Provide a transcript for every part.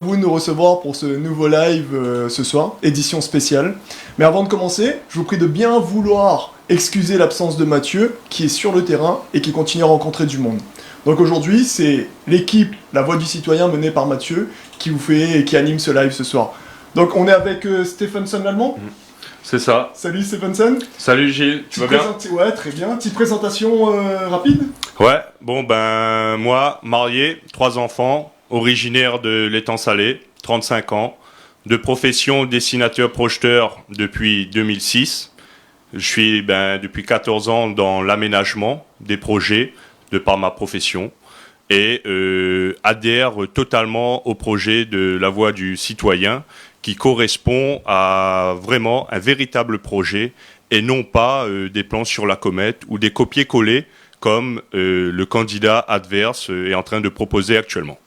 Vous nous recevoir pour ce nouveau live ce soir, édition spéciale. Mais avant de commencer, je vous prie de bien vouloir excuser l'absence de Mathieu, qui est sur le terrain et qui continue à rencontrer du monde. Donc aujourd'hui, c'est l'équipe La Voix du Citoyen menée par Mathieu qui vous fait et qui anime ce live ce soir. Donc on est avec Stephenson l'Allemand. C'est ça. Salut Stephenson. Salut Gilles, tu vas bien? Ouais, très bien. Petite présentation rapide. Ouais, bon ben moi, marié, 3 enfants, originaire de l'Étang Salé, 35 ans, de profession dessinateur-projeteur depuis 2006. Je suis depuis 14 ans dans l'aménagement des projets de par ma profession et adhère totalement au projet de La Voix du Citoyen qui correspond à vraiment un véritable projet et non pas des plans sur la comète ou des copier-coller comme le candidat adverse est en train de proposer actuellement.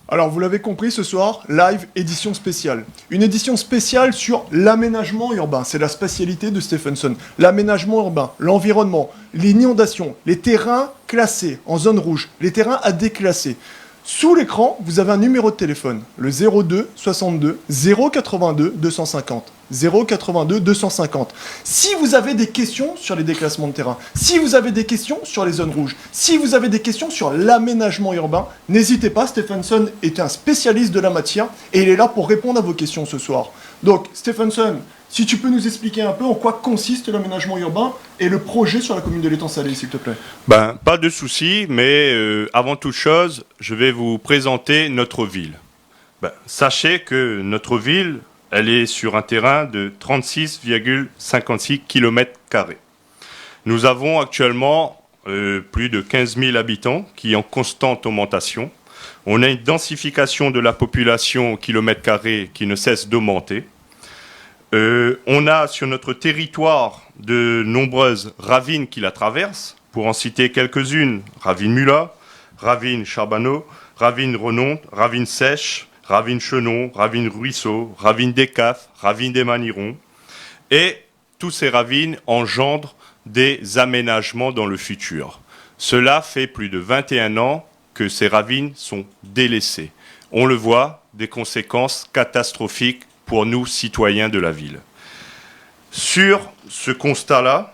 Alors vous l'avez compris, ce soir, live édition spéciale. Une édition spéciale sur l'aménagement urbain, c'est la spécialité de Stephenson. L'aménagement urbain, l'environnement, les inondations, les terrains classés en zone rouge, les terrains à déclasser. Sous l'écran, vous avez un numéro de téléphone, le 02 62 082 250. 082 250. Si vous avez des questions sur les déclassements de terrain, si vous avez des questions sur les zones rouges, si vous avez des questions sur l'aménagement urbain, n'hésitez pas, Stephenson est un spécialiste de la matière et il est là pour répondre à vos questions ce soir. Donc, Stephenson, si tu peux nous expliquer un peu en quoi consiste l'aménagement urbain et le projet sur la commune de l'Étang Salé, s'il te plaît. Pas de souci, mais avant toute chose, je vais vous présenter notre ville. Sachez que notre ville, elle est sur un terrain de 36,56 km². Nous avons actuellement plus de 15 000 habitants qui sont en constante augmentation. On a une densification de la population au kilomètre carré qui ne cesse d'augmenter. On a sur notre territoire de nombreuses ravines qui la traversent. Pour en citer quelques-unes, ravine Mula, ravine Charbonneau, ravine Renonde, ravine Sèche, ravine Chenon, ravine Ruisseau, ravine des Cafes, ravine des Manirons. Et tous ces ravines engendrent des aménagements dans le futur. Cela fait plus de 21 ans que ces ravines sont délaissées. On le voit, des conséquences catastrophiques pour nous, citoyens de la ville. Sur ce constat-là,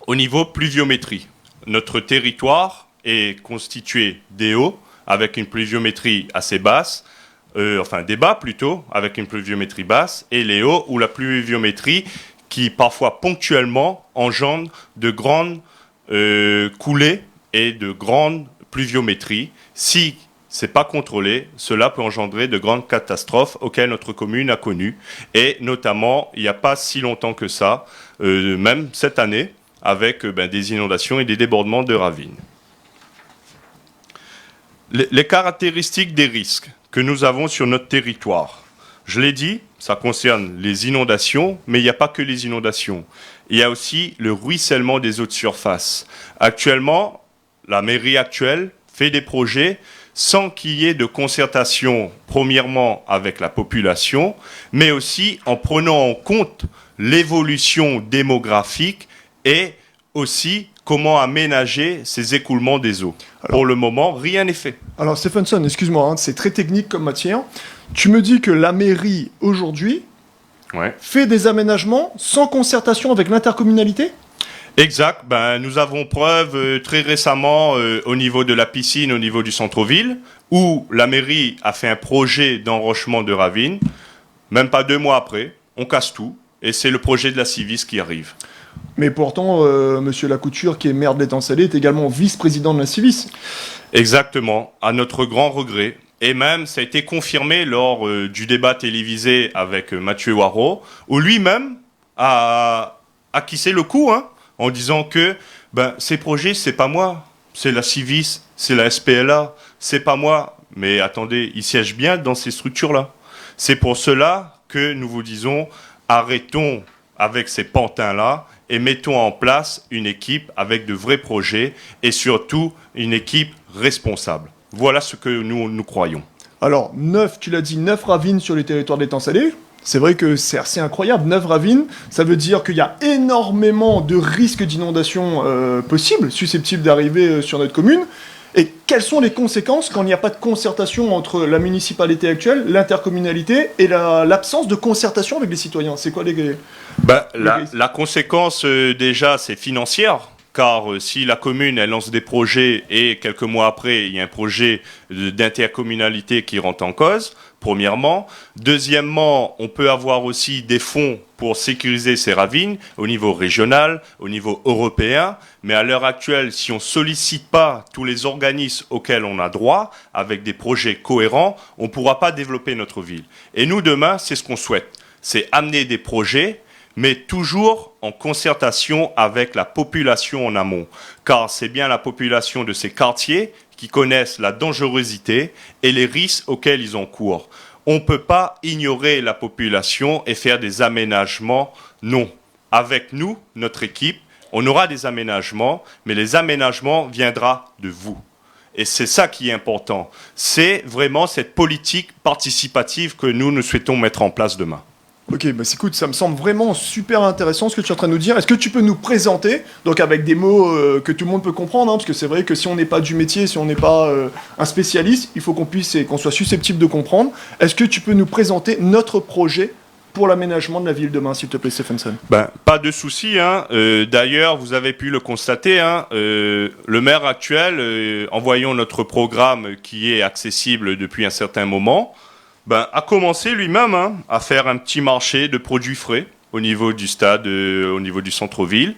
au niveau pluviométrie, notre territoire est constitué des hauts, avec une pluviométrie assez basse, des bas plutôt, avec une pluviométrie basse, et les hauts où la pluviométrie qui parfois ponctuellement engendre de grandes coulées et de grandes pluviométries. Si ce n'est pas contrôlé, cela peut engendrer de grandes catastrophes auxquelles notre commune a connu, et notamment, il n'y a pas si longtemps que ça, même cette année, avec des inondations et des débordements de ravines. Les caractéristiques des risques que nous avons sur notre territoire, je l'ai dit, ça concerne les inondations, mais il n'y a pas que les inondations. Il y a aussi le ruissellement des eaux de surface. Actuellement, la mairie actuelle fait des projets sans qu'il y ait de concertation, premièrement avec la population, mais aussi en prenant en compte l'évolution démographique et aussi comment aménager ces écoulements des eaux. Alors, pour le moment, rien n'est fait. Alors Stephenson, excuse-moi, c'est très technique comme matière. Tu me dis que la mairie, aujourd'hui, fait des aménagements sans concertation avec l'intercommunalité ? Exact. Nous avons preuve très récemment au niveau de la piscine, au niveau du centre-ville, où la mairie a fait un projet d'enrochement de ravines. Même pas 2 mois après, on casse tout. Et c'est le projet de la Civis qui arrive. Mais pourtant, Monsieur Lacouture, qui est maire de l'Étang Salé, est également vice-président de la Civis. Exactement, à notre grand regret. Et même, ça a été confirmé lors du débat télévisé avec Mathieu Waro, où lui-même a acquitté le coup, en disant que ces projets, c'est pas moi, c'est la Civis, c'est la SPLA, c'est pas moi. Mais attendez, ils siègent bien dans ces structures-là. C'est pour cela que nous vous disons, arrêtons avec ces pantins-là et mettons en place une équipe avec de vrais projets et surtout une équipe responsable. Voilà ce que nous croyons. Alors, tu l'as dit, 9 ravines sur le territoire de l'Étang Salé. C'est vrai que c'est assez incroyable, 9 ravines, ça veut dire qu'il y a énormément de risques d'inondation possibles, susceptibles d'arriver sur notre commune. Et quelles sont les conséquences quand il n'y a pas de concertation entre la municipalité actuelle, l'intercommunalité et l'absence de concertation avec les citoyens? C'est quoi les... La conséquence, déjà, c'est financière. Car si la commune elle lance des projets et quelques mois après, il y a un projet d'intercommunalité qui rentre en cause, premièrement. Deuxièmement, on peut avoir aussi des fonds pour sécuriser ces ravines au niveau régional, au niveau européen. Mais à l'heure actuelle, si on ne sollicite pas tous les organismes auxquels on a droit, avec des projets cohérents, on ne pourra pas développer notre ville. Et nous, demain, c'est ce qu'on souhaite. C'est amener des projets, mais toujours en concertation avec la population en amont. Car c'est bien la population de ces quartiers qui connaissent la dangerosité et les risques auxquels ils encourent. On ne peut pas ignorer la population et faire des aménagements. Non. Avec nous, notre équipe, on aura des aménagements, mais les aménagements viendront de vous. Et c'est ça qui est important. C'est vraiment cette politique participative que nous souhaitons mettre en place demain. Ok, bah écoute, ça me semble vraiment super intéressant ce que tu es en train de nous dire. Est-ce que tu peux nous présenter, donc avec des mots que tout le monde peut comprendre, hein, parce que c'est vrai que si on n'est pas du métier, si on n'est pas un spécialiste, il faut qu'on soit susceptible de comprendre. Est-ce que tu peux nous présenter notre projet pour l'aménagement de la ville demain, s'il te plaît, Stephenson? Pas de souci. Hein. D'ailleurs, vous avez pu le constater, hein, le maire actuel, en voyant notre programme qui est accessible depuis un certain moment, a commencé lui-même à faire un petit marché de produits frais au niveau du stade, au niveau du centre-ville,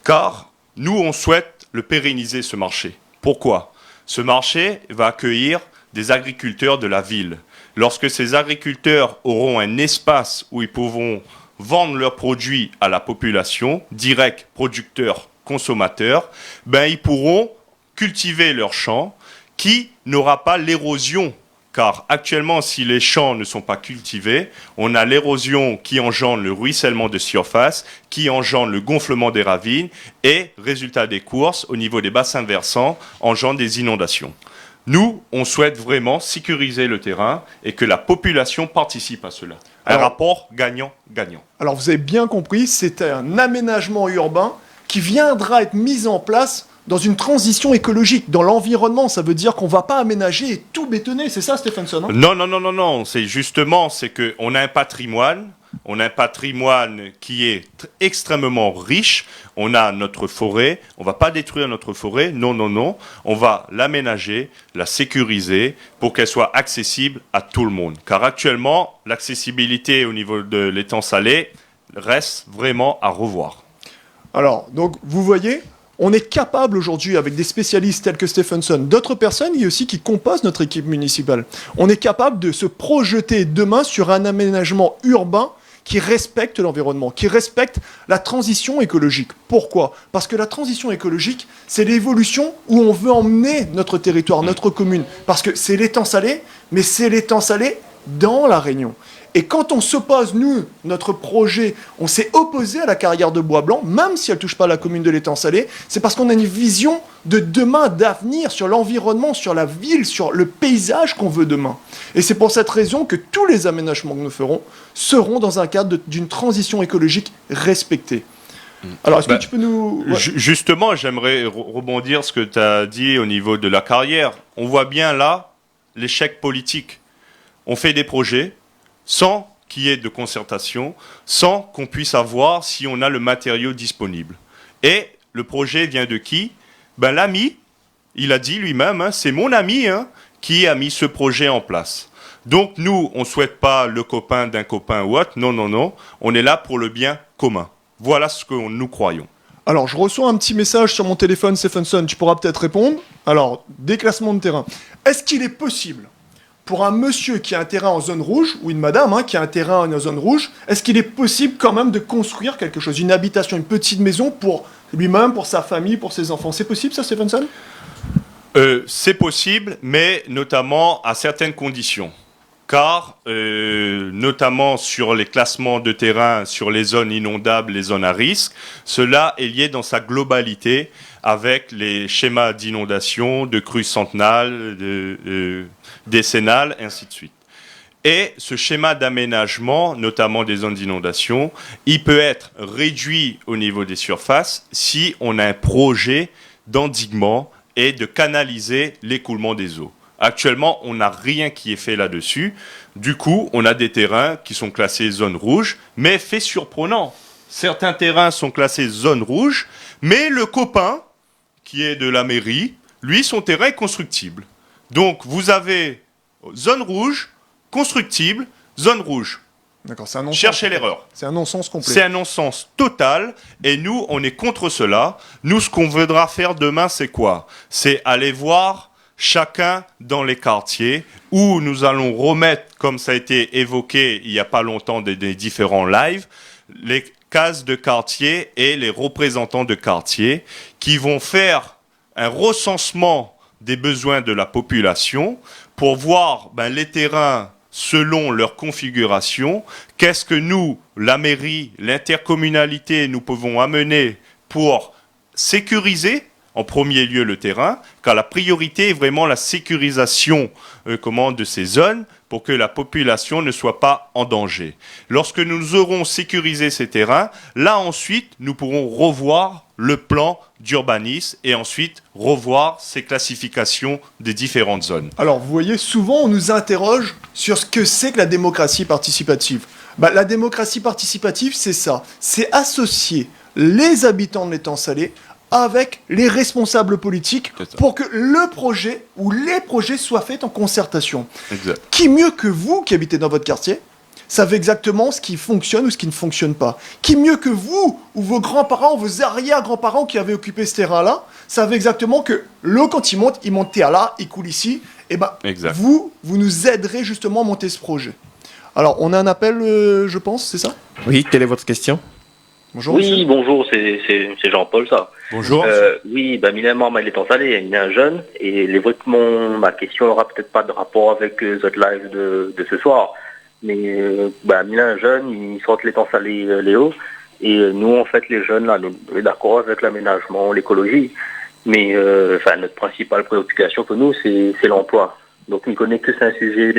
car nous, on souhaite le pérenniser, ce marché. Pourquoi? Ce marché va accueillir des agriculteurs de la ville. Lorsque ces agriculteurs auront un espace où ils pourront vendre leurs produits à la population, direct producteurs, consommateurs, ils pourront cultiver leurs champs qui n'aura pas l'érosion. Car actuellement, si les champs ne sont pas cultivés, on a l'érosion qui engendre le ruissellement de surface, qui engendre le gonflement des ravines et, résultat des courses, au niveau des bassins versants, engendre des inondations. Nous, on souhaite vraiment sécuriser le terrain et que la population participe à cela. Un rapport gagnant-gagnant. Alors vous avez bien compris, c'est un aménagement urbain qui viendra être mis en place dans une transition écologique, dans l'environnement. Ça veut dire qu'on ne va pas aménager et tout bétonner, c'est ça, Stephenson, hein? Non. C'est justement, c'est qu'on a un patrimoine. On a un patrimoine qui est extrêmement riche. On a notre forêt. On ne va pas détruire notre forêt. Non. On va l'aménager, la sécuriser pour qu'elle soit accessible à tout le monde. Car actuellement, l'accessibilité au niveau de l'étang salé reste vraiment à revoir. Alors, donc, vous voyez, on est capable aujourd'hui, avec des spécialistes tels que Stephenson, d'autres personnes aussi qui composent notre équipe municipale, on est capable de se projeter demain sur un aménagement urbain qui respecte l'environnement, qui respecte la transition écologique. Pourquoi? Parce que la transition écologique, c'est l'évolution où on veut emmener notre territoire, notre commune. Parce que c'est l'étang salé, mais c'est l'étang salé dans la Réunion. Et quand on s'oppose, nous, notre projet, on s'est opposé à la carrière de Bois Blanc, même si elle ne touche pas la commune de l'étang salé, c'est parce qu'on a une vision de demain, d'avenir, sur l'environnement, sur la ville, sur le paysage qu'on veut demain. Et c'est pour cette raison que tous les aménagements que nous ferons seront dans un cadre d'une transition écologique respectée. Alors, est-ce que tu peux nous... Ouais. Justement, j'aimerais rebondir sur ce que tu as dit au niveau de la carrière. On voit bien là l'échec politique. On fait des projets sans qu'il y ait de concertation, sans qu'on puisse avoir si on a le matériau disponible. Et le projet vient de qui? L'ami, il a dit lui-même, c'est mon ami qui a mis ce projet en place. Donc nous, on ne souhaite pas le copain d'un copain ou autre, non, on est là pour le bien commun. Voilà ce que nous croyons. Alors, je reçois un petit message sur mon téléphone, Stephenson, tu pourras peut-être répondre. Alors, déclassement de terrain. Est-ce qu'il est possible pour un monsieur qui a un terrain en zone rouge, ou une madame qui a un terrain en zone rouge, est-ce qu'il est possible quand même de construire quelque chose, une habitation, une petite maison pour lui-même, pour sa famille, pour ses enfants? C'est possible ça, Stephenson? C'est possible, mais notamment à certaines conditions. Car, notamment sur les classements de terrain, sur les zones inondables, les zones à risque, cela est lié dans sa globalité avec les schémas d'inondation, de crues centenales, décennales, ainsi de suite. Et ce schéma d'aménagement, notamment des zones d'inondation, il peut être réduit au niveau des surfaces si on a un projet d'endiguement et de canaliser l'écoulement des eaux. Actuellement, on n'a rien qui est fait là-dessus. Du coup, on a des terrains qui sont classés zone rouge, mais fait surprenant. Certains terrains sont classés zone rouge, mais le copain, qui est de la mairie, lui, son terrain est constructible. Donc, vous avez zone rouge, constructible, zone rouge. D'accord, c'est un non-sens. Cherchez l'erreur. C'est un non-sens complet. C'est un non-sens total et nous, on est contre cela. Nous, ce qu'on voudra faire demain, c'est quoi? C'est aller voir chacun dans les quartiers où nous allons remettre, comme ça a été évoqué il n'y a pas longtemps des différents lives, les cases de quartier et les représentants de quartier qui vont faire un recensement des besoins de la population pour voir les terrains selon leur configuration, qu'est-ce que nous, la mairie, l'intercommunalité, nous pouvons amener pour sécuriser en premier lieu le terrain, car la priorité est vraiment la sécurisation de ces zones pour que la population ne soit pas en danger. Lorsque nous aurons sécurisé ces terrains, là ensuite, nous pourrons revoir le plan d'urbanisme et ensuite revoir ces classifications des différentes zones. Alors, vous voyez, souvent on nous interroge sur ce que c'est que la démocratie participative. La démocratie participative, c'est ça. C'est associer les habitants de l'étang salé avec les responsables politiques pour que le projet ou les projets soient faits en concertation. Exact. Qui mieux que vous qui habitez dans votre quartier savez exactement ce qui fonctionne ou ce qui ne fonctionne pas. Qui mieux que vous ou vos grands-parents ou vos arrière-grands-parents qui avaient occupé ce terrain-là savez exactement que l'eau, quand il monte là, il coule ici. Et vous nous aiderez justement à monter ce projet. Alors, on a un appel, je pense, c'est ça? Oui, quelle est votre question? Bonjour. Oui, monsieur. bonjour, c'est Jean-Paul, ça. Bonjour. Oui, Milan il est en salé, il est un jeune, et les vrai que ma question n'aura peut-être pas de rapport avec The Live de ce soir, mais Milan jeune, il sort l'étang salé Léo, et nous, en fait, les jeunes, là, nous sommes d'accord avec l'aménagement, l'écologie, mais notre principale préoccupation pour nous, c'est l'emploi. Donc, on connaît que c'est un sujet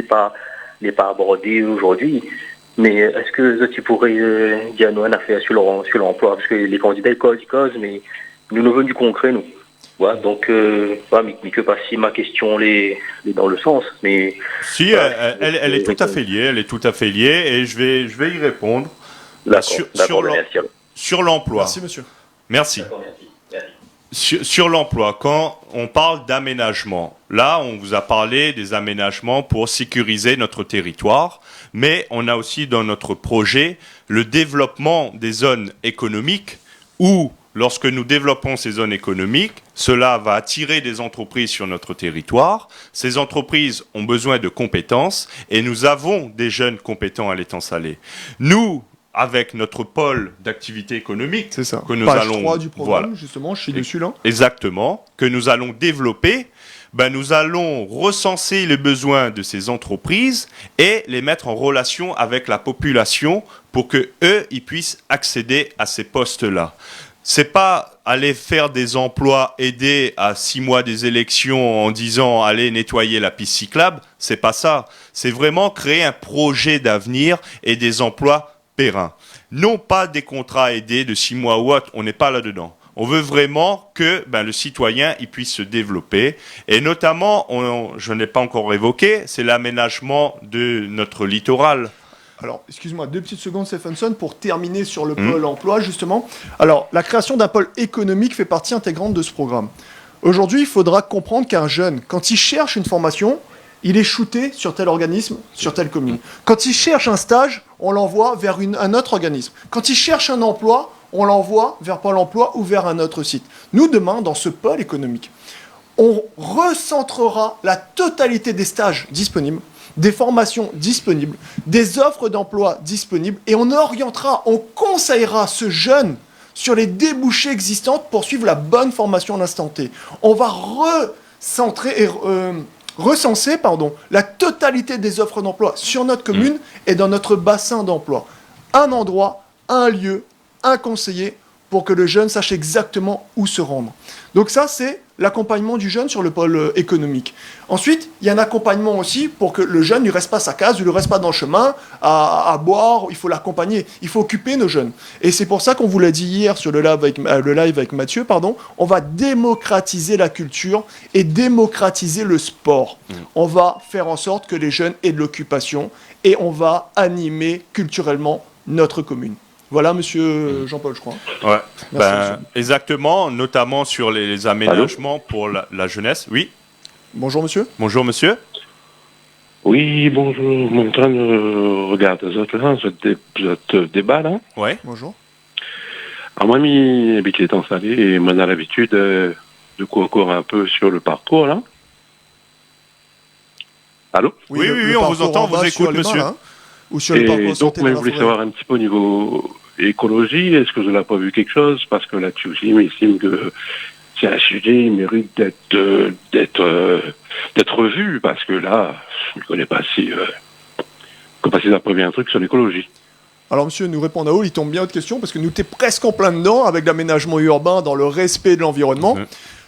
n'est pas abordé aujourd'hui. Mais est-ce que tu pourrais dire nous un affaire sur l'emploi? Parce que les candidats ils causent, mais nous venons du concret, nous. Voilà, donc, mais que pas si ma question est dans le sens, mais... Si, elle est tout à fait liée, et je vais y répondre. Sur l'emploi. Merci, monsieur. Merci. Sur l'emploi, quand on parle d'aménagement, là, on vous a parlé des aménagements pour sécuriser notre territoire, mais on a aussi dans notre projet le développement des zones économiques où, lorsque nous développons ces zones économiques, cela va attirer des entreprises sur notre territoire. Ces entreprises ont besoin de compétences et nous avons des jeunes compétents à l'étang salé. Nous, avec notre pôle d'activité économique, c'est ça. Que nous Page allons 3 du programme, justement, je suis dessus là. Exactement, que nous allons développer, nous allons recenser les besoins de ces entreprises et les mettre en relation avec la population pour que eux, ils puissent accéder à ces postes-là. C'est pas aller faire des emplois aidés à 6 mois des élections en disant allez nettoyer la piste cyclable, c'est pas ça. C'est vraiment créer un projet d'avenir et des emplois périn. Non pas des contrats aidés de 6 mois ou autre, on n'est pas là-dedans. On veut vraiment que le citoyen il puisse se développer. Et notamment, je n'ai pas encore évoqué, c'est l'aménagement de notre littoral. Alors, excuse-moi, 2 petites secondes, Stephenson, pour terminer sur le pôle emploi, justement. Alors, la création d'un pôle économique fait partie intégrante de ce programme. Aujourd'hui, il faudra comprendre qu'un jeune, quand il cherche une formation, il est shooté sur tel organisme, sur telle commune. Quand il cherche un stage, on l'envoie vers un autre organisme. Quand il cherche un emploi, on l'envoie vers Pôle emploi ou vers un autre site. Nous, demain, dans ce pôle économique, on recentrera la totalité des stages disponibles, des formations disponibles, des offres d'emploi disponibles, et on orientera, on conseillera ce jeune sur les débouchés existants pour suivre la bonne formation à l'instant T. On va recenser la totalité des offres d'emploi sur notre commune et dans notre bassin d'emploi. Un endroit, un lieu, un conseiller pour que le jeune sache exactement où se rendre. Donc ça, c'est l'accompagnement du jeune sur le pôle économique. Ensuite, il y a un accompagnement aussi pour que le jeune ne reste pas à sa case, ne reste pas dans le chemin à boire. Il faut l'accompagner, il faut occuper nos jeunes. Et c'est pour ça qu'on vous l'a dit hier sur le live avec Mathieu, on va démocratiser la culture et démocratiser le sport. On va faire en sorte que les jeunes aient de l'occupation et on va animer culturellement notre commune. Voilà, monsieur Jean-Paul, je crois. Ouais. Merci, exactement, notamment sur les aménagements pour la jeunesse. Oui. Bonjour, monsieur. Bonjour, monsieur. Oui, bonjour. Mon train de regarder ce débat là. Ouais. Bonjour. Alors moi, mi habitué est installé et on a l'habitude de courir un peu sur le parcours là. Allô? Oui, le on vous entend, on vous écoute, monsieur. Marins, ou sur le parcours Et donc, santé moi, de je la voulais forêt. savoir un petit peu au niveau écologie, est-ce que vous n'avez pas vu quelque chose? Parce que là-dessus aussi, il m'estime que c'est un sujet qui mérite d'être revu, parce que là, je ne connais pas si ça prévient un truc sur l'écologie. Alors, monsieur, nous répond à haut, il tombe bien votre question, parce que nous t'es presque en plein dedans, avec l'aménagement urbain, dans le respect de l'environnement.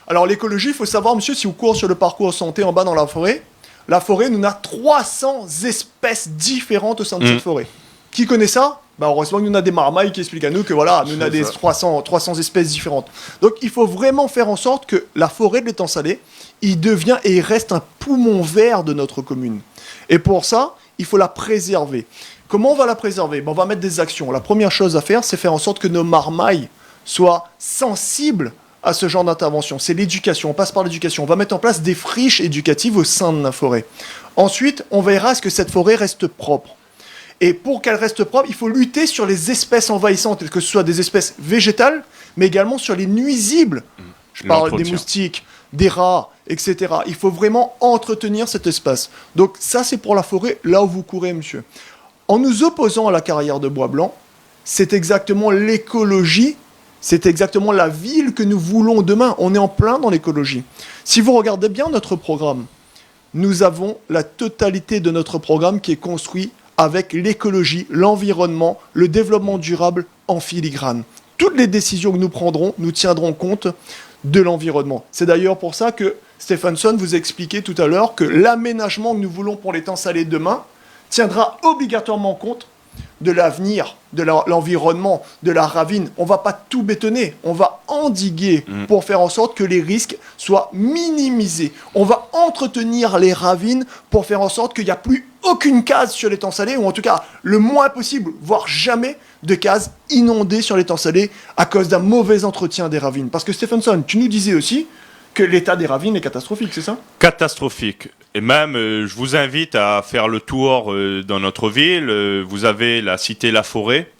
Alors, l'écologie, il faut savoir, monsieur, si vous courez sur le parcours santé en bas dans la forêt, nous a 300 espèces différentes au sein de cette forêt. Qui connaît ça? Heureusement que nous a des marmailles qui expliquent à nous que voilà, nous a des 300 espèces différentes. Donc il faut vraiment faire en sorte que la forêt de l'étang salé, il devient et il reste un poumon vert de notre commune. Et pour ça, il faut la préserver. Comment on va la préserver? On va mettre des actions. La première chose à faire, c'est faire en sorte que nos marmailles soient sensibles à ce genre d'intervention. C'est l'éducation, on passe par l'éducation. On va mettre en place des friches éducatives au sein de la forêt. Ensuite, on veillera à ce que cette forêt reste propre. Et pour qu'elle reste propre, il faut lutter sur les espèces envahissantes, que ce soit des espèces végétales, mais également sur les nuisibles. Je parle des moustiques, des rats, etc. Il faut vraiment entretenir cet espace. Donc ça, c'est pour la forêt, là où vous courez, monsieur. En nous opposant à la carrière de bois blanc, c'est exactement l'écologie, c'est exactement la ville que nous voulons demain. On est en plein dans l'écologie. Si vous regardez bien notre programme, nous avons la totalité de notre programme qui est construit avec l'écologie, l'environnement, le développement durable en filigrane. Toutes les décisions que nous prendrons, nous tiendrons compte de l'environnement. C'est d'ailleurs pour ça que Stephenson vous expliquait tout à l'heure que l'aménagement que nous voulons pour l'étang salé demain tiendra obligatoirement compte de l'avenir, de l'environnement, de la ravine. On ne va pas tout bétonner, on va endiguer pour faire en sorte que les risques soient minimisés. On va entretenir les ravines pour faire en sorte qu'il n'y a plus aucune case sur l'étang salé, ou en tout cas le moins possible, voire jamais de cases inondées sur l'étang salé à cause d'un mauvais entretien des ravines. Parce que Stephenson, tu nous disais aussi que l'état des ravines est catastrophique, c'est ça? Catastrophique. Et même, je vous invite à faire le tour dans notre ville. Vous avez la cité La Forêt.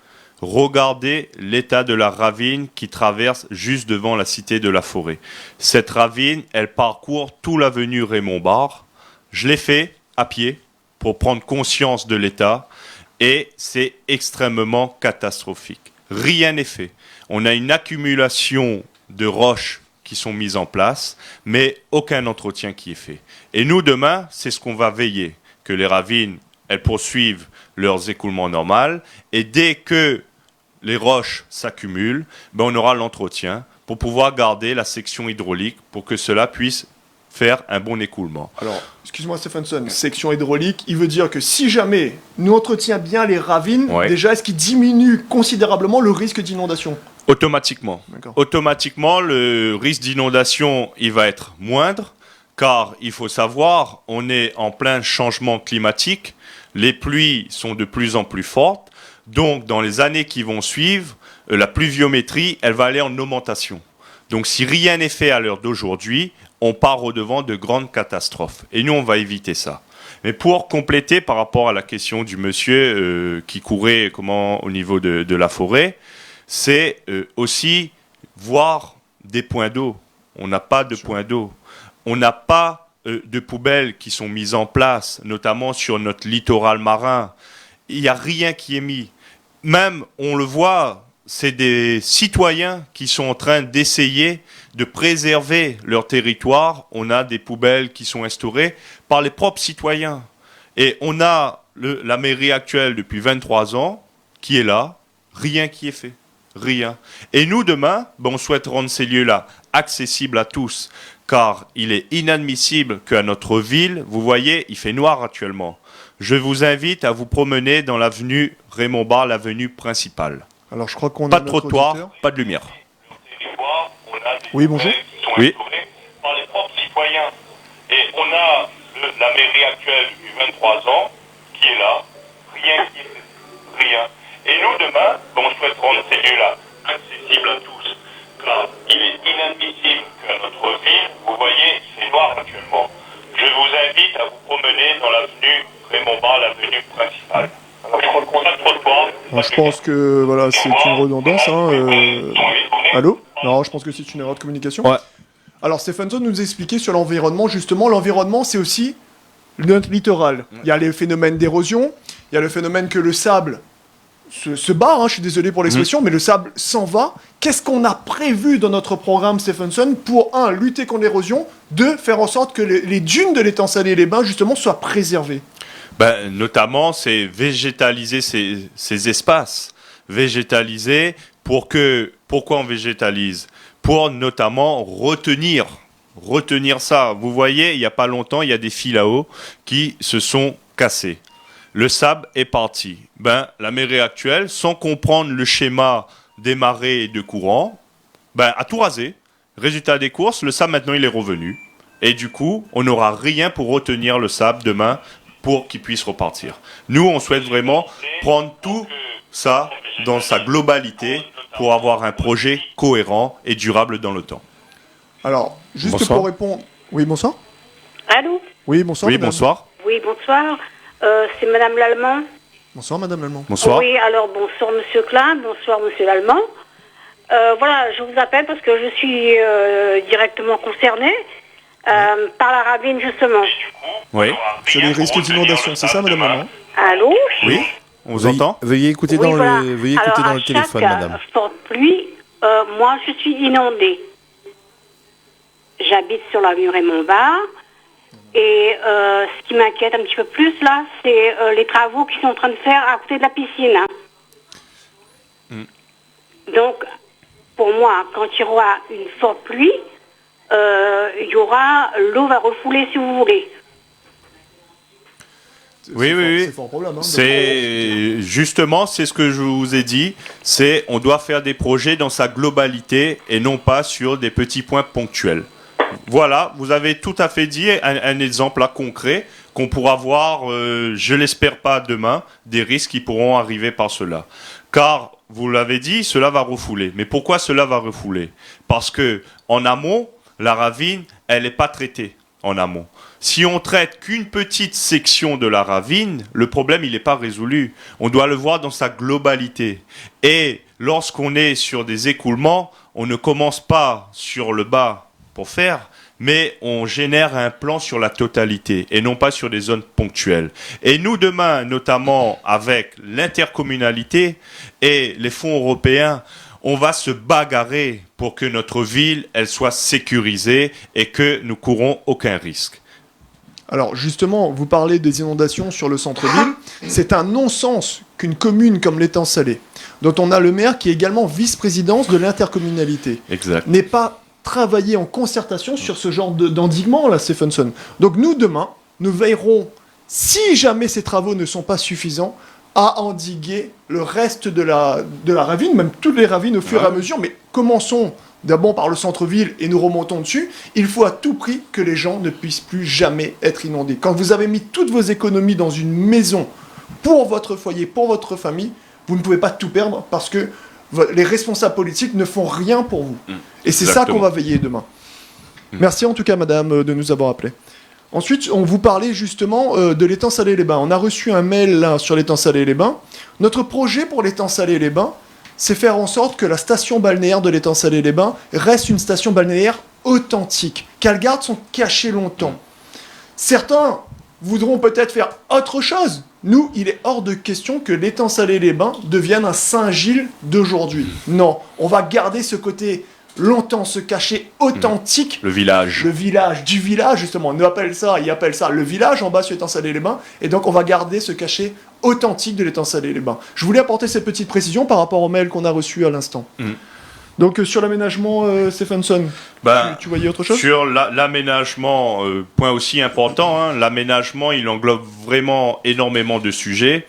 Regardez l'état de la ravine qui traverse juste devant la cité de La Forêt. Cette ravine, elle parcourt toute l'avenue Raymond Barre. Je l'ai fait à pied pour prendre conscience de l'état. Et c'est extrêmement catastrophique. Rien n'est fait. On a une accumulation de roches qui sont mises en place, mais aucun entretien qui est fait. Et nous, demain, c'est ce qu'on va veiller, que les ravines, elles poursuivent leurs écoulements normaux, et dès que les roches s'accumulent, on aura l'entretien pour pouvoir garder la section hydraulique pour que cela puisse faire un bon écoulement. Alors, excuse-moi Stephenson, section hydraulique, il veut dire que si jamais nous entretenons bien les ravines, déjà, est-ce qu'il diminue considérablement le risque d'inondation? Automatiquement. D'accord. Automatiquement, le risque d'inondation, il va être moindre, car il faut savoir, on est en plein changement climatique, les pluies sont de plus en plus fortes, donc dans les années qui vont suivre, la pluviométrie, elle va aller en augmentation. Donc si rien n'est fait à l'heure d'aujourd'hui, on part au-devant de grandes catastrophes. Et nous, on va éviter ça. Mais pour compléter par rapport à la question du monsieur qui courait au niveau de la forêt, c'est aussi voir des points d'eau. On n'a pas de points d'eau. On n'a pas de poubelles qui sont mises en place, notamment sur notre littoral marin. Il n'y a rien qui est mis. Même, on le voit, c'est des citoyens qui sont en train d'essayer de préserver leur territoire. On a des poubelles qui sont instaurées par les propres citoyens. Et on a la mairie actuelle depuis 23 ans qui est là, rien qui est fait. Rien. Et nous, demain, on souhaite rendre ces lieux-là accessibles à tous. car il est inadmissible qu'à notre ville, vous voyez, il fait noir actuellement. Je vous invite à vous promener dans l'avenue Raymond Barre, l'avenue principale. Alors je crois qu'on Pas a de notre trottoir, auditeur. pas de lumière. Oui, bonjour. Oui. Par les propres citoyens. Et on a la mairie actuelle depuis 23 ans qui est là, rien qui est fait, rien. Et nous, demain, on souhaite rendre ces lieux-là accessibles à tous. Car il est inadmissible qu'à notre ville, vous voyez, c'est noir actuellement. Je vous invite à vous promener dans l'avenue Raymond Barre, l'avenue principale. Alors, je crois qu'on a trop de trottoir. Alors, je pense que voilà, c'est une redondance. Allô? Non, je pense que c'est une erreur de communication. Ouais. Alors Stephenson nous expliquait sur l'environnement, justement, l'environnement c'est aussi notre littoral. Il y a les phénomènes d'érosion, il y a le phénomène que le sable se barre, je suis désolé pour l'expression, mais le sable s'en va. Qu'est-ce qu'on a prévu dans notre programme Stephenson pour, un, lutter contre l'érosion, deux, faire en sorte que les dunes de l'étang Salé-les-Bains, justement, soient préservées? Notamment, c'est végétaliser ces espaces. Végétaliser pourquoi on végétalise? Pour notamment retenir ça. Vous voyez, il n'y a pas longtemps, il y a des fils là-haut qui se sont cassés. Le sable est parti. La mairie actuelle, sans comprendre le schéma des marées et de courant, a tout rasé. Résultat des courses, le sable maintenant il est revenu. Et du coup, on n'aura rien pour retenir le sable demain pour qu'il puisse repartir. Nous, on souhaite vraiment prendre tout ça dans sa globalité pour avoir un projet cohérent et durable dans le temps. Alors, juste Bonsoir. pour répondre... Oui, bonsoir. Allô? Oui, bonsoir. Oui, madame. bonsoir. Oui, bonsoir. C'est Madame Lallemand. Bonsoir, Madame Lallemand. Bonsoir. Oui, alors bonsoir Monsieur Klein, bonsoir Monsieur Lallemand. Voilà, je vous appelle parce que je suis directement concernée par la ravine justement. Oui. C'est les risques d'inondation, c'est ça, Madame Lallemand? Allô? Oui. On vous entend? Veuillez écouter Oui, dans voilà. veuillez Alors, écouter dans à le téléphone, chaque, madame. forte pluie, moi je suis inondée. J'habite sur l'avenue Raymond Barre. Et ce qui m'inquiète un petit peu plus là, c'est les travaux qu'ils sont en train de faire à côté de la piscine. Donc, pour moi, quand il y aura une forte pluie, l'eau va refouler si vous voulez. Oui. C'est fort problème. C'est justement, c'est ce que je vous ai dit, c'est on doit faire des projets dans sa globalité et non pas sur des petits points ponctuels. Voilà, vous avez tout à fait dit un exemple là concret qu'on pourra voir, je l'espère pas demain, des risques qui pourront arriver par cela. Car, vous l'avez dit, cela va refouler. Mais pourquoi cela va refouler? Parce que en amont, la ravine, elle n'est pas traitée en amont. Si on traite qu'une petite section de la ravine, le problème, il n'est pas résolu. On doit le voir dans sa globalité. Et lorsqu'on est sur des écoulements, on ne commence pas sur le bas pour faire, mais on génère un plan sur la totalité et non pas sur des zones ponctuelles. Et nous, demain, notamment avec l'intercommunalité et les fonds européens, on va se bagarrer pour que notre ville, elle soit sécurisée et que nous courons aucun risque. Alors justement, vous parlez des inondations sur le centre-ville. C'est un non-sens qu'une commune comme l'étang Salé, dont on a le maire qui est également vice-présidence de l'intercommunalité, Exact. n'ait pas travaillé en concertation sur ce genre d'endiguement, là, Stephenson. Donc nous, demain, nous veillerons, si jamais ces travaux ne sont pas suffisants, à endiguer le reste de la ravine, même toutes les ravines au fur et à mesure, mais commençons d'abord par le centre-ville et nous remontons dessus. Il faut à tout prix que les gens ne puissent plus jamais être inondés. Quand vous avez mis toutes vos économies dans une maison pour votre foyer, pour votre famille, vous ne pouvez pas tout perdre parce que les responsables politiques ne font rien pour vous. Et c'est ça qu'on va veiller demain. Merci en tout cas, madame, de nous avoir appelés. Ensuite, on vous parlait justement de l'étang Salé-les-Bains. On a reçu un mail là, sur l'étang Salé-les-Bains. Notre projet pour l'étang Salé-les-Bains, c'est faire en sorte que la station balnéaire de l'étang Salé-les-Bains reste une station balnéaire authentique, qu'elle garde son cachet longtemps. Certains voudront peut-être faire autre chose. Nous, il est hors de question que l'étang Salé-les-Bains devienne un Saint-Gilles d'aujourd'hui. Non, on va garder ce côté longtemps, ce cachet authentique. Le village. Le village, du village justement. Ils appellent ça le village en bas sur l'étang Salé-les-Bains. Et donc on va garder ce cachet authentique de l'étang Salé-les-Bains. Je voulais apporter cette petite précision par rapport au mail qu'on a reçu à l'instant. Donc sur l'aménagement, Stephenson, tu voyais autre chose? Sur l'aménagement, point aussi important, hein, l'aménagement, il englobe vraiment énormément de sujets.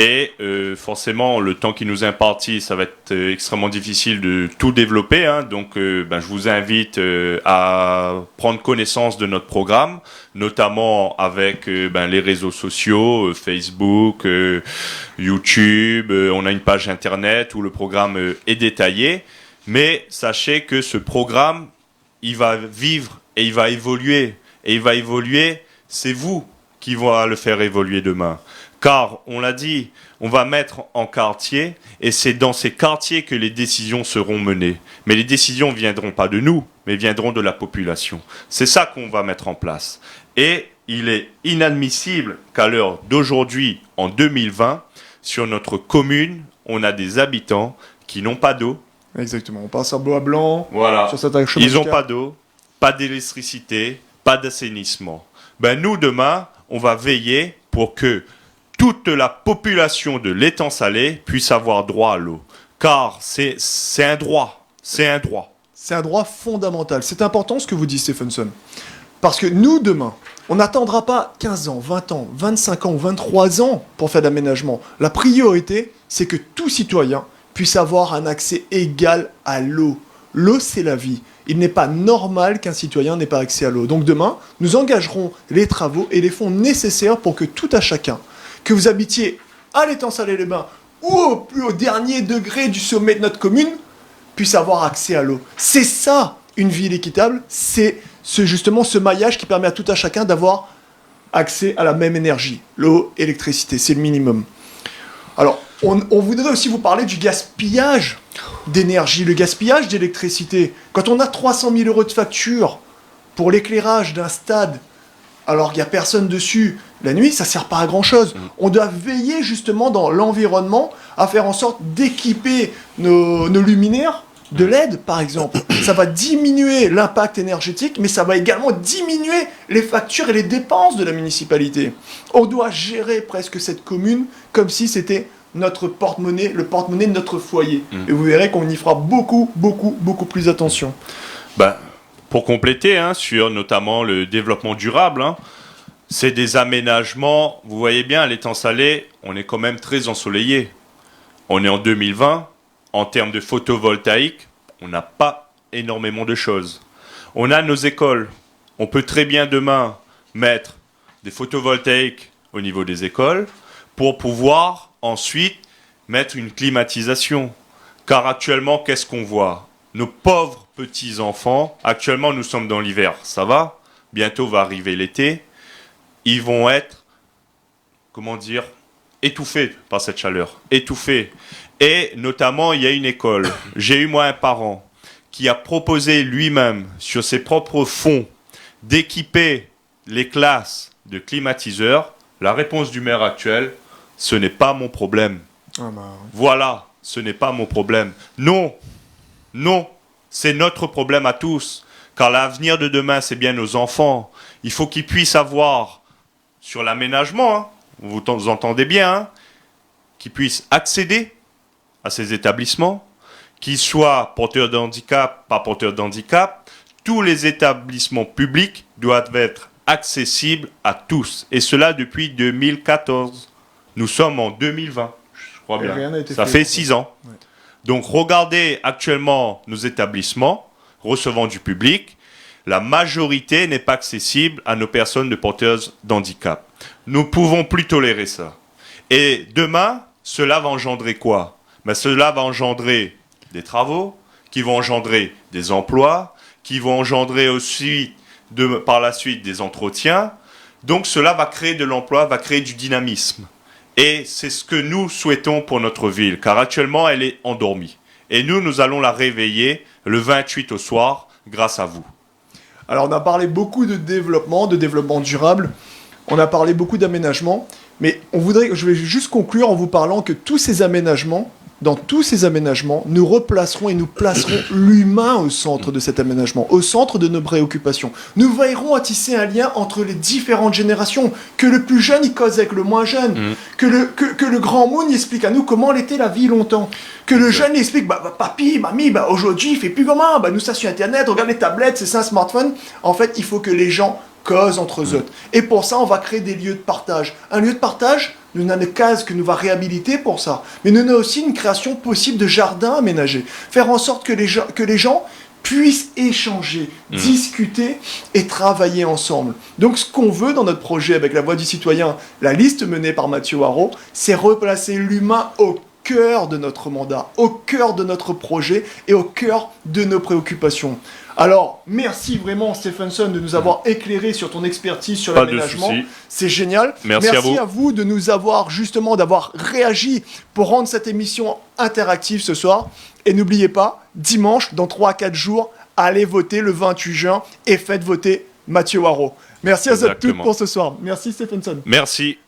Et forcément, le temps qui nous est imparti, ça va être extrêmement difficile de tout développer. Hein. Donc, je vous invite à prendre connaissance de notre programme, notamment avec les réseaux sociaux, Facebook, YouTube. On a une page Internet où le programme est détaillé. Mais sachez que ce programme, il va vivre et il va évoluer. Et il va évoluer, c'est vous qui va le faire évoluer demain. Car, on l'a dit, on va mettre en quartier, et c'est dans ces quartiers que les décisions seront menées. Mais les décisions ne viendront pas de nous, mais viendront de la population. C'est ça qu'on va mettre en place. Et il est inadmissible qu'à l'heure d'aujourd'hui, en 2020, sur notre commune, on a des habitants qui n'ont pas d'eau. Exactement, on passe à bois blanc. Voilà. Sur certains chemins Ils n'ont de pas d'eau, pas d'électricité, pas d'assainissement. Nous, demain, on va veiller pour que toute la population de l'étang salé puisse avoir droit à l'eau. Car c'est un droit. C'est un droit. C'est un droit fondamental. C'est important ce que vous dites, Stephenson. Parce que nous, demain, on n'attendra pas 15 ans, 20 ans, 25 ans ou 23 ans pour faire l'aménagement. La priorité, c'est que tout citoyen puisse avoir un accès égal à l'eau. L'eau, c'est la vie. Il n'est pas normal qu'un citoyen n'ait pas accès à l'eau. Donc demain, nous engagerons les travaux et les fonds nécessaires pour que tout à chacun, que vous habitiez à l'étang Salé-les-Bains ou au plus haut dernier degré du sommet de notre commune, puisse avoir accès à l'eau. C'est ça, une ville équitable, c'est justement ce maillage qui permet à tout à chacun d'avoir accès à la même énergie. L'eau, électricité, c'est le minimum. Alors, on voudrait aussi vous parler du gaspillage d'énergie, le gaspillage d'électricité. Quand on a 300 000 € de facture pour l'éclairage d'un stade, alors qu'il n'y a personne dessus, la nuit, ça ne sert pas à grand-chose. On doit veiller justement dans l'environnement à faire en sorte d'équiper nos luminaires de LED, par exemple. Ça va diminuer l'impact énergétique, mais ça va également diminuer les factures et les dépenses de la municipalité. On doit gérer presque cette commune comme si c'était notre porte-monnaie, le porte-monnaie de notre foyer. Et vous verrez qu'on y fera beaucoup, beaucoup, beaucoup plus attention. Pour compléter, sur notamment le développement durable, c'est des aménagements. Vous voyez bien, à l'étang Salé, on est quand même très ensoleillé. On est en 2020. En termes de photovoltaïque, on n'a pas énormément de choses. On a nos écoles. On peut très bien demain mettre des photovoltaïques au niveau des écoles pour pouvoir ensuite mettre une climatisation. Car actuellement, qu'est-ce qu'on voit? Nos pauvres petits-enfants, actuellement nous sommes dans l'hiver, ça va? Bientôt va arriver l'été. Ils vont être, étouffés par cette chaleur. Étouffés. Et notamment, il y a une école. J'ai eu moi un parent qui a proposé lui-même, sur ses propres fonds, d'équiper les classes de climatiseurs. La réponse du maire actuel, ce n'est pas mon problème. Voilà, ce n'est pas mon problème. Non, c'est notre problème à tous. Car l'avenir de demain, c'est bien nos enfants. Il faut qu'ils puissent avoir, sur l'aménagement, vous entendez bien, qu'ils puissent accéder à ces établissements, qu'ils soient porteurs de handicap, pas porteurs de handicap. Tous les établissements publics doivent être accessibles à tous. Et cela depuis 2014. Nous sommes en 2020, je crois bien. Ça fait 6 ans. Ouais. Donc regardez actuellement nos établissements recevant du public. La majorité n'est pas accessible à nos personnes de porteuses d'handicap. Nous ne pouvons plus tolérer ça. Et demain, cela va engendrer quoi? Cela va engendrer des travaux, qui vont engendrer des emplois, qui vont engendrer aussi par la suite des entretiens. Donc cela va créer de l'emploi, va créer du dynamisme. Et c'est ce que nous souhaitons pour notre ville, car actuellement elle est endormie. Et nous allons la réveiller le 28 au soir, grâce à vous. Alors on a parlé beaucoup de développement durable, on a parlé beaucoup d'aménagement, mais je vais juste conclure en vous parlant que tous ces aménagements dans tous ces aménagements, nous replacerons et nous placerons l'humain au centre de cet aménagement, au centre de nos préoccupations. Nous veillerons à tisser un lien entre les différentes générations, que le plus jeune y cause avec le moins jeune, que le grand monde y explique à nous comment l'était la vie longtemps, que le jeune y explique, papy, mamie, aujourd'hui il fait plus comment, nous ça sur internet, regarde les tablettes, c'est ça un smartphone. En fait, il faut que les gens causent entre eux. Et pour ça, on va créer des lieux de partage. Un lieu de partage, nous n'avons une case que nous va réhabiliter pour ça. Mais nous avons aussi une création possible de jardins aménagés. Faire en sorte que les gens puissent échanger, discuter et travailler ensemble. Donc ce qu'on veut dans notre projet avec la Voix du Citoyen, la liste menée par Mathieu Haro, c'est replacer l'humain au cœur de notre mandat, au cœur de notre projet et au cœur de nos préoccupations. Alors, merci vraiment Stephenson de nous avoir éclairé sur ton expertise sur l'aménagement. C'est génial. Merci à vous de nous avoir d'avoir réagi pour rendre cette émission interactive ce soir. Et n'oubliez pas, dimanche, dans 3 à 4 jours, allez voter le 28 juin et faites voter Mathieu Haro. Merci à vous toutes pour ce soir. Merci Stephenson. Merci.